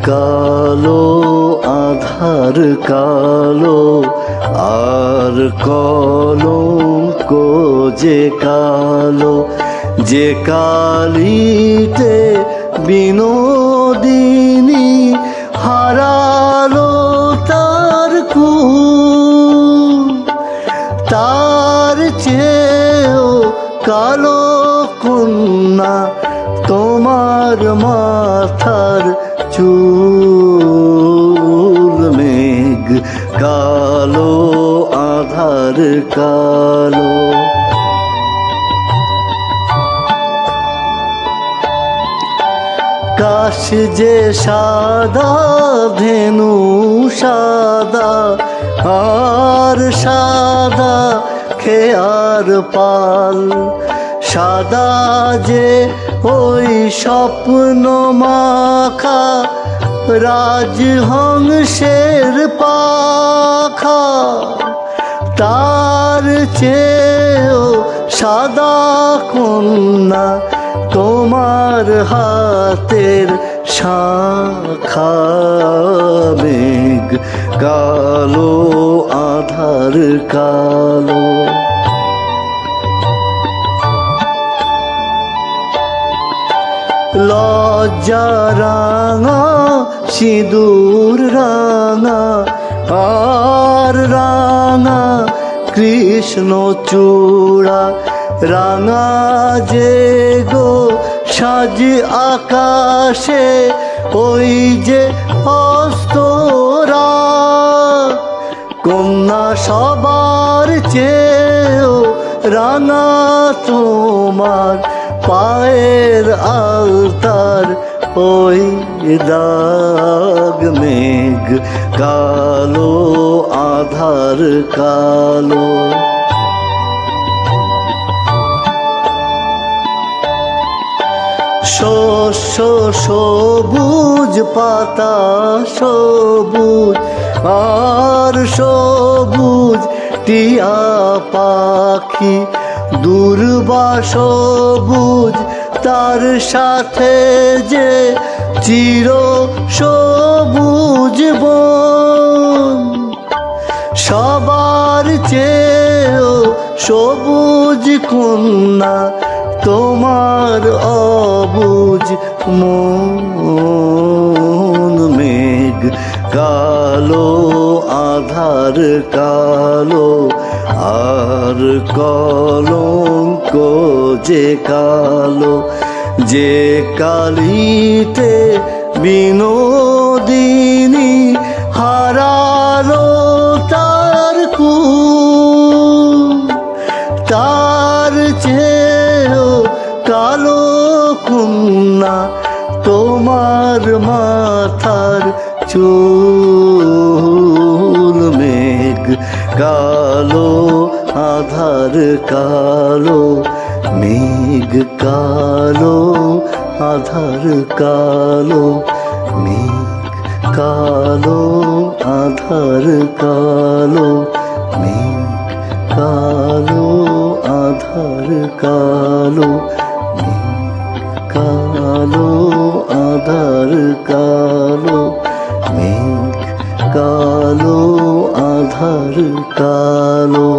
কালো আধার কালো আর কলঙ্ক যে কালো, যে কালিতে বিনোদিনী হারালো তার কুল। তার চেয়েও কালো কন্যা তোমার মাথার চুল। মেঘ কালো আধার কালো। কাশ যে সাদা ধেনু সাদা আর সাদা খেয়ার পাল, সাদা যে ওই স্বপ্ন মাখা রাজহংসের পাখা। তার চেয়েও সাদা কন্যা তোমার হাতের শাখা। মেঘ কালো আধার কালো। লজ্জা রাঙা সিঁদুর রাঙা আর রাঙা কৃষ্ণ চূড়া, রাঙা যে গো সাজ আকাশে ওই যে অস্তরা। কন্যা সবার চেয়েও রাঙা তোমার পায়ের আলতার ওই দাগ। মেঘ কালো আধার কালো। শস্য সবুজ পাতা সবুজ আর সবুজ টিয়া পাখি, দুর্বা সবুজ তার সাথে যে চির সবুজ বন। সবার চেয়েও সবুজ কন্যা তোমার অবুজ মন। মেঘ কালো আধার কালো আর কলঙ্ক যে কালো, যে কালিতে বিনোদিনী হারালো তার কুল। তার চেয়েও কালো কন্যা তোমার মাথার চুল। মেঘ কালো আধার কালো। মেঘ কালো আধার কালো। মেঘ কালো আধার কালো। মেঘ কালো আধার কালো। মেঘ কালো আধার কালো। মেঘ কালো আধার কালো।